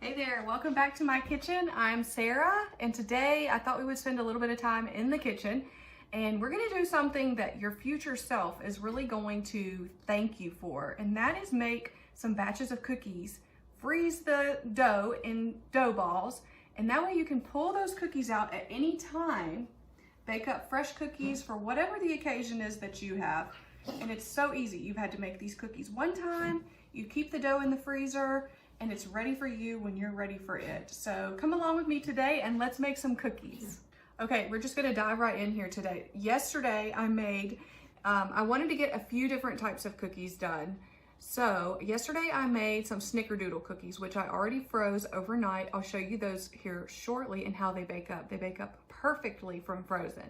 Hey there, welcome back to my kitchen. I'm Sarah, and today I thought we would spend a little bit of time in the kitchen, and we're gonna do something that your future self is really going to thank you for, and that is make some batches of cookies, freeze the dough in dough balls, and that way you can pull those cookies out at any time, bake up fresh cookies for whatever the occasion is that you have, and it's so easy. You've had to make these cookies one time, you keep the dough in the freezer, and it's ready for you when you're ready for it. So come along with me today and let's make some cookies. Okay, we're just gonna dive right in here today. Yesterday I made, I wanted to get a few different types of cookies done. So yesterday I made some Snickerdoodle cookies, which I already froze overnight. I'll show you those here shortly and how they bake up. They bake up perfectly from frozen.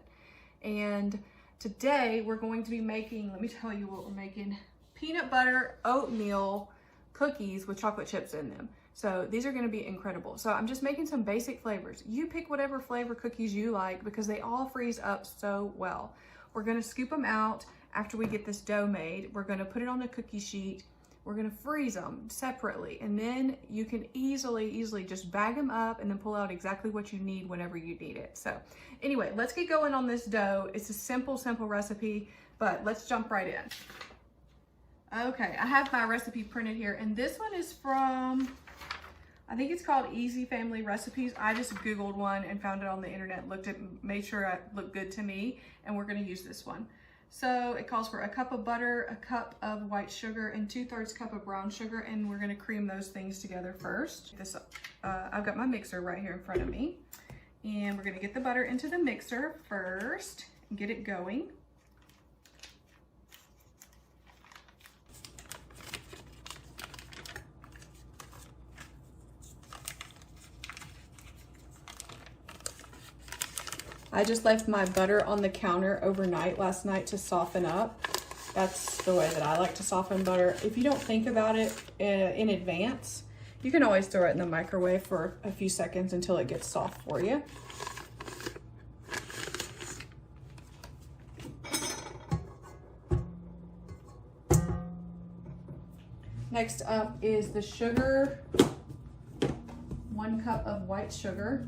And today we're going to be making, let me tell you what we're making, peanut butter oatmeal cookies with chocolate chips in them. So these are going to be incredible. So I'm just making some basic flavors. You pick whatever flavor cookies you like because they all freeze up so well. We're going to scoop them out after we get this dough made. We're going to put it on a cookie sheet. We're going to freeze them separately, and then you can easily just bag them up and then pull out exactly what you need whenever you need it. So anyway, let's get going on this dough. It's a simple recipe, but let's jump right in. Okay, I have my recipe printed here, and this one is from, I think it's called Easy Family Recipes. I just Googled one and found it on the internet, made sure it looked good to me, and we're gonna use this one. So it calls for a cup of butter, a cup of white sugar, and 2/3 cup of brown sugar, and we're gonna cream those things together first. I've got my mixer right here in front of me, and we're gonna get the butter into the mixer first and get it going. I just left my butter on the counter overnight last night to soften up. That's the way that I like to soften butter. If you don't think about it in advance, you can always throw it in the microwave for a few seconds until it gets soft for you. Next up is the sugar, 1 cup of white sugar.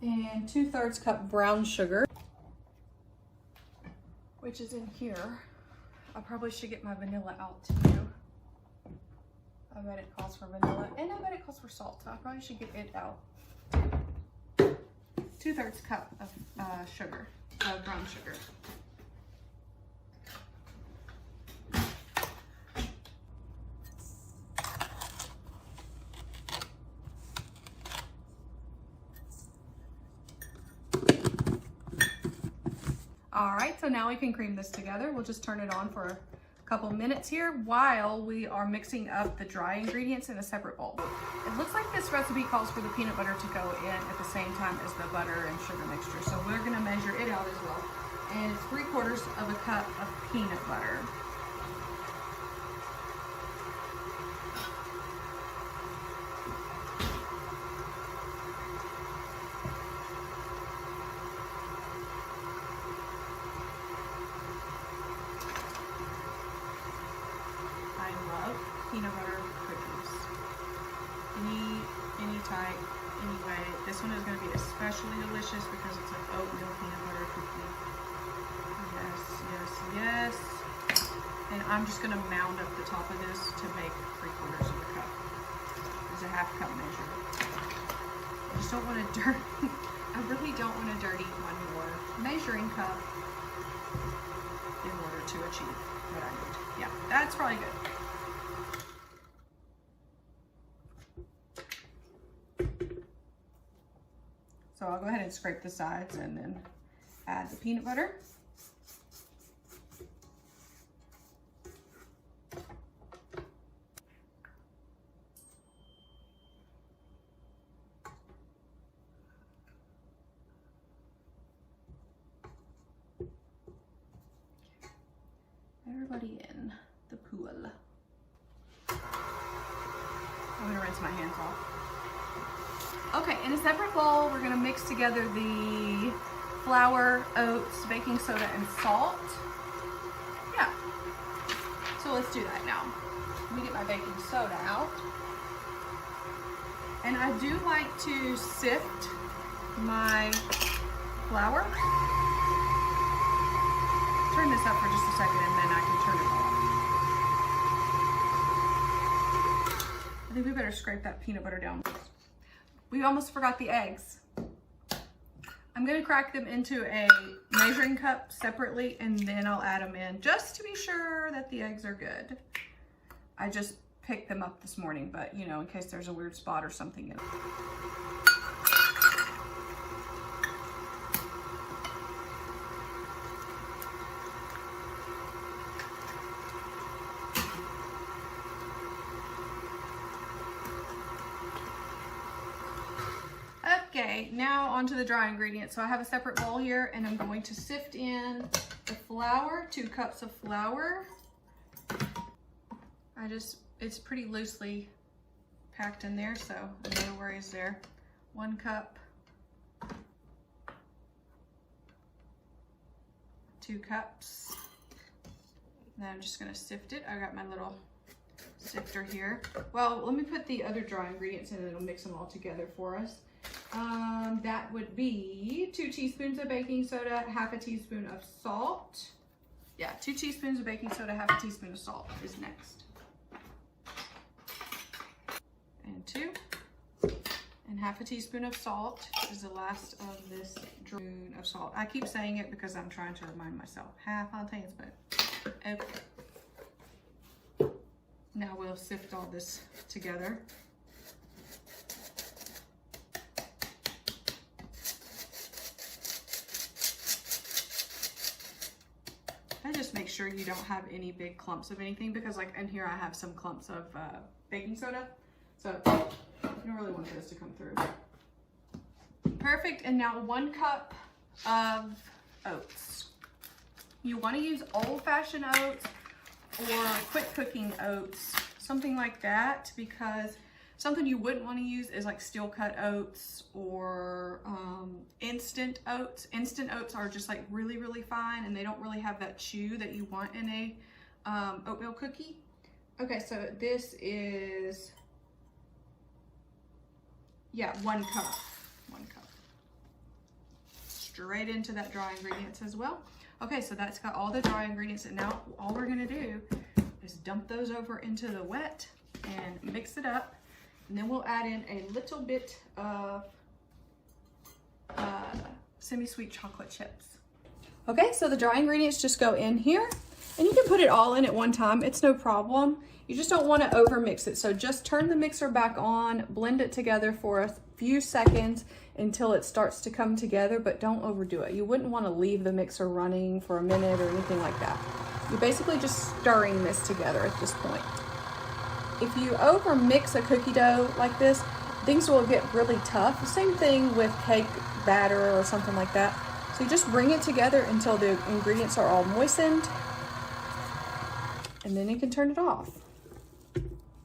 And 2/3 cup brown sugar, which is in here. I probably should get my vanilla out too. I bet it calls for vanilla, and I bet it calls for salt, so I probably should get it out. 2/3 cup of sugar, brown sugar. All right, so now we can cream this together. We'll just turn it on for a couple minutes here while we are mixing up the dry ingredients in a separate bowl. It looks like this recipe calls for the peanut butter to go in at the same time as the butter and sugar mixture. So we're gonna measure it out as well. And it's 3/4 of a cup of peanut butter. Peanut butter cookies. Any type, any way. This one is going to be especially delicious because it's an oatmeal peanut butter cookie. Yes. And I'm just going to mound up the top of this to make 3/4 of a cup. It's a 1/2 cup measure. I just don't want to I really don't want to dirty one more measuring cup in order to achieve what I need. Yeah, that's probably good. So I'll go ahead and scrape the sides and then add the peanut butter. Everybody in the pool. I'm gonna rinse my hands off. Okay, in a separate bowl, we're gonna mix together the flour, oats, baking soda, and salt. Yeah, so let's do that now. Let me get my baking soda out. And I do like to sift my flour. Turn this up for just a second and then I can turn it off. I think we better scrape that peanut butter down. We almost forgot the eggs. I'm gonna crack them into a measuring cup separately and then I'll add them in just to be sure that the eggs are good. I just picked them up this morning, but you know, in case there's a weird spot or something in it. Okay, now onto the dry ingredients. So I have a separate bowl here and I'm going to sift in the flour, 2 cups of flour. It's pretty loosely packed in there, so no worries there. 1 cup, 2 cups. Then I'm just gonna sift it. I got my little sifter here. Well, let me put the other dry ingredients in and it'll mix them all together for us. That would be 2 teaspoons of baking soda, 1/2 teaspoon of salt. Yeah, 2 teaspoons of baking soda, 1/2 teaspoon of salt is next. And 2. And 1/2 teaspoon of salt is the last of this spoon of salt. I keep saying it because I'm trying to remind myself. 1/2 teaspoon. Okay. Now we'll sift all this together. I just make sure you don't have any big clumps of anything because like in here I have some clumps of baking soda. So you don't really want those to come through. Perfect, and now 1 cup of oats. You want to use old-fashioned oats or quick cooking oats, something like that, because something you wouldn't want to use is like steel cut oats or instant oats. Instant oats are just like really, really fine and they don't really have that chew that you want in a oatmeal cookie. Okay, so this is, yeah, 1 cup. 1 cup. Straight into that dry ingredients as well. Okay, so that's got all the dry ingredients, and now all we're gonna do is dump those over into the wet and mix it up. And then we'll add in a little bit of semi-sweet chocolate chips. Okay, so the dry ingredients just go in here, and you can put it all in at one time. It's no problem. You just don't want to over mix it. So just turn the mixer back on, blend it together for a few seconds until it starts to come together, but don't overdo it. You wouldn't want to leave the mixer running for a minute or anything like that. You're basically just stirring this together at this point. If you over mix a cookie dough like this, things will get really tough. The same thing with cake batter or something like that. So you just bring it together until the ingredients are all moistened, and then you can turn it off.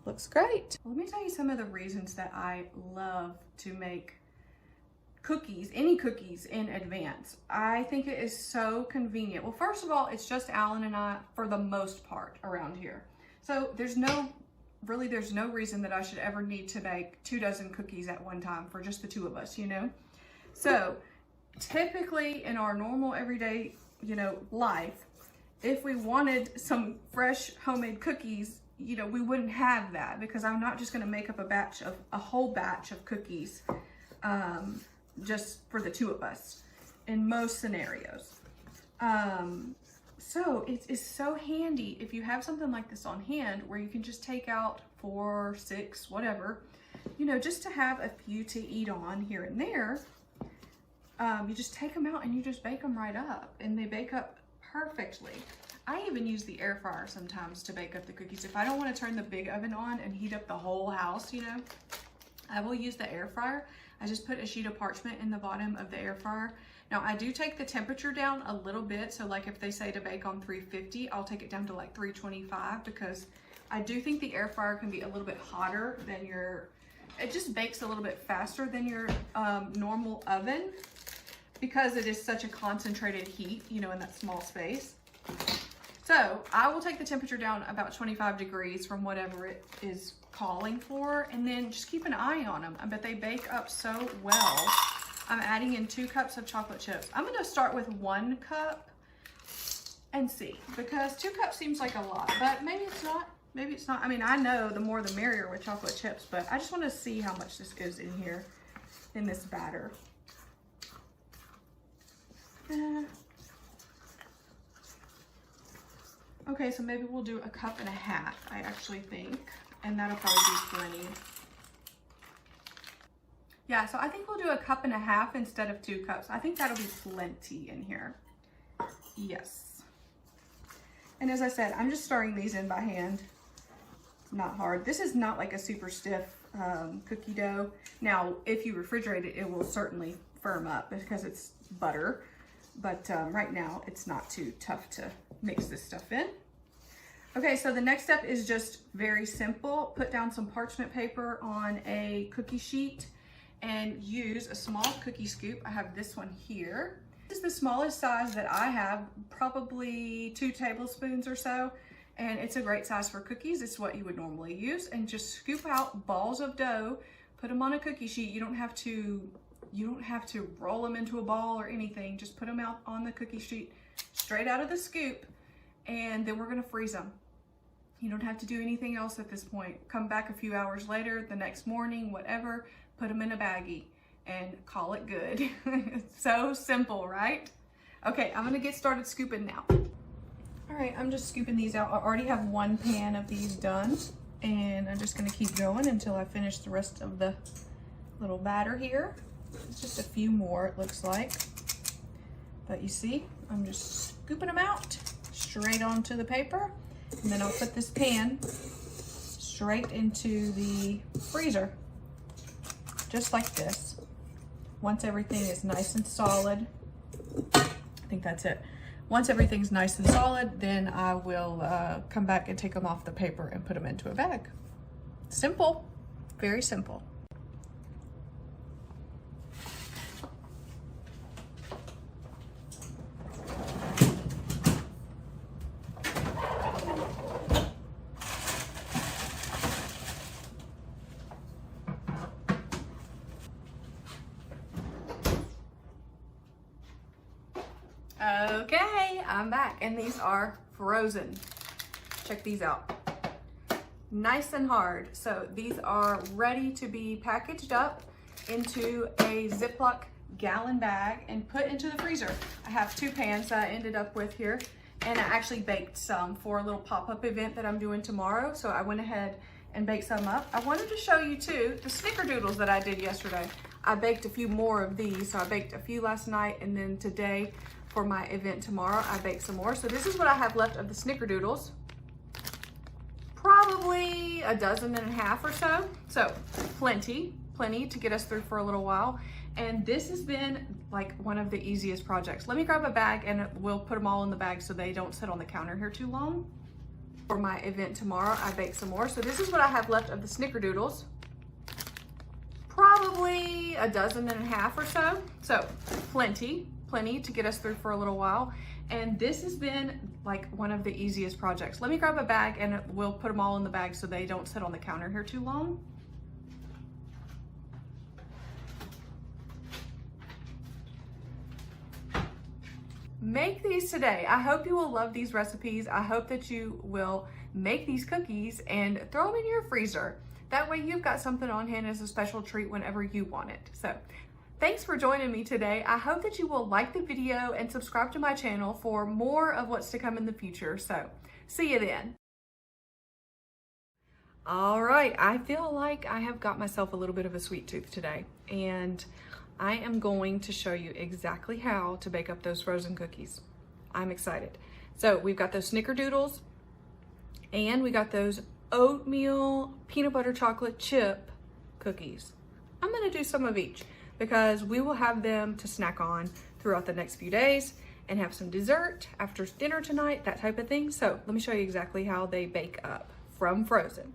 Looks great. Let me tell you some of the reasons that I love to make cookies, any cookies in advance. I think it is so convenient. Well, first of all, it's just Alan and I for the most part around here. So there's no reason that I should ever need to make 24 cookies at one time for just the 2 of us, you know? So typically in our normal everyday, you know, life, if we wanted some fresh homemade cookies, you know, we wouldn't have that because I'm not just gonna make up a whole batch of cookies just for the 2 of us in most scenarios. So it is so handy if you have something like this on hand where you can just take out 4, 6, whatever, you know, just to have a few to eat on here and there. You just take them out and you just bake them right up, and they bake up perfectly. I even use the air fryer sometimes to bake up the cookies. If I don't want to turn the big oven on and heat up the whole house, you know, I will use the air fryer. I just put a sheet of parchment in the bottom of the air fryer. Now I do take the temperature down a little bit. So like if they say to bake on 350, I'll take it down to like 325 because I do think the air fryer can be a little bit hotter than your it just bakes a little bit faster than your normal oven because it is such a concentrated heat, you know, in that small space. So I will take the temperature down about 25 degrees from whatever it is calling for, and then just keep an eye on them. But they bake up so well. I'm adding in 2 cups of chocolate chips. I'm gonna start with 1 cup and see, because 2 cups seems like a lot, but maybe it's not. Maybe it's not. I mean, I know the more the merrier with chocolate chips, but I just want to see how much this goes in here, in this batter. Okay, so maybe we'll do 1.5 cups, I actually think, and that'll probably be plenty. Yeah, so I think we'll do 1.5 cups instead of 2 cups. I think that'll be plenty in here. Yes. And as I said, I'm just stirring these in by hand. Not hard. This is not like a super stiff cookie dough. Now, if you refrigerate it, it will certainly firm up because it's butter. But right now, it's not too tough to mix this stuff in. Okay, so the next step is just very simple. Put down some parchment paper on a cookie sheet and use a small cookie scoop. I have this one here. This is the smallest size that I have, probably 2 tablespoons or so. And it's a great size for cookies. It's what you would normally use. And just scoop out balls of dough, put them on a cookie sheet. You don't have to roll them into a ball or anything. Just put them out on the cookie sheet straight out of the scoop, and then we're gonna freeze them. You don't have to do anything else at this point. Come back a few hours later, the next morning, whatever, put them in a baggie and call it good. So simple, right? Okay, I'm gonna get started scooping now. All right, I'm just scooping these out. I already have 1 pan of these done, and I'm just gonna keep going until I finish the rest of the little batter here. It's just a few more, it looks like. But you see, I'm just scooping them out straight onto the paper, and then I'll put this pan straight into the freezer, just like this. Once everything is nice and solid, I think that's it. Once everything's nice and solid, then I will come back and take them off the paper and put them into a bag. Simple, very simple. Okay, I'm back, and these are frozen. Check these out. Nice and hard. So these are ready to be packaged up into a Ziploc gallon bag and put into the freezer. I have 2 pans that I ended up with here, and I actually baked some for a little pop-up event that I'm doing tomorrow. So I went ahead and baked some up. I wanted to show you too the Snickerdoodles that I did yesterday. I baked a few more of these. So I baked a few last night, and then today for my event tomorrow, I baked some more. So this is what I have left of the Snickerdoodles. Probably 1.5 dozen or so. So plenty to get us through for a little while. And this has been like one of the easiest projects. Let me grab a bag and we'll put them all in the bag so they don't sit on the counter here too long. For my event tomorrow, I baked some more. So this is what I have left of the Snickerdoodles. Probably 1.5 dozen or so. So plenty to get us through for a little while. And this has been like one of the easiest projects. Let me grab a bag and we'll put them all in the bag so they don't sit on the counter here too long. Make these today. I hope you will love these recipes. I hope that you will make these cookies and throw them in your freezer. That way you've got something on hand as a special treat whenever you want it. So thanks for joining me today. I hope that you will like the video and subscribe to my channel for more of what's to come in the future. So see you then. All right, I feel like I have got myself a little bit of a sweet tooth today, and I am going to show you exactly how to bake up those frozen cookies. I'm excited. So we've got those Snickerdoodles, and we got those oatmeal peanut butter chocolate chip cookies. I'm gonna do some of each because we will have them to snack on throughout the next few days and have some dessert after dinner tonight, that type of thing. So let me show you exactly how they bake up from frozen.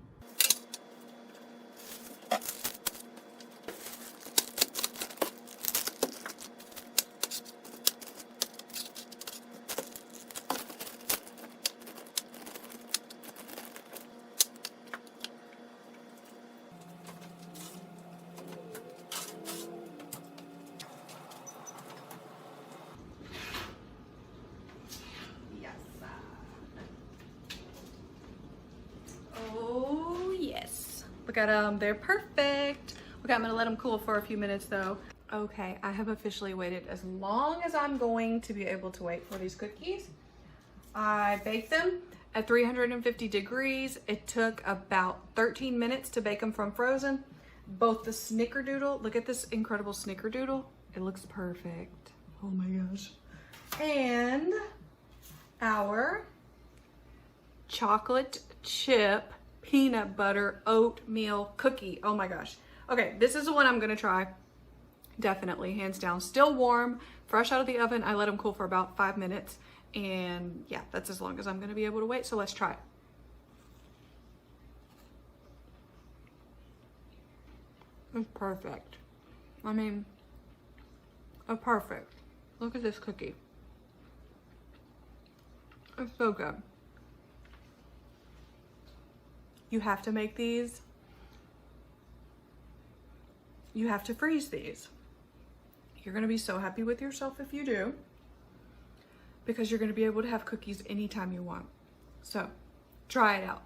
Look at them, they're perfect. Okay, I'm gonna let them cool for a few minutes though. Okay, I have officially waited as long as I'm going to be able to wait for these cookies. I baked them at 350 degrees. It took about 13 minutes to bake them from frozen. Both the Snickerdoodle, look at this incredible Snickerdoodle. It looks perfect. Oh my gosh. And our chocolate chip peanut butter oatmeal cookie. Oh my gosh. Okay, this is the one I'm gonna try. Definitely, hands down. Still warm, fresh out of the oven. I let them cool for about 5 minutes. And yeah, that's as long as I'm gonna be able to wait. So let's try it. It's perfect. I mean, it's perfect. Look at this cookie. It's so good. You have to make these. You have to freeze these. You're gonna be so happy with yourself if you do, because you're gonna be able to have cookies anytime you want. So try it out.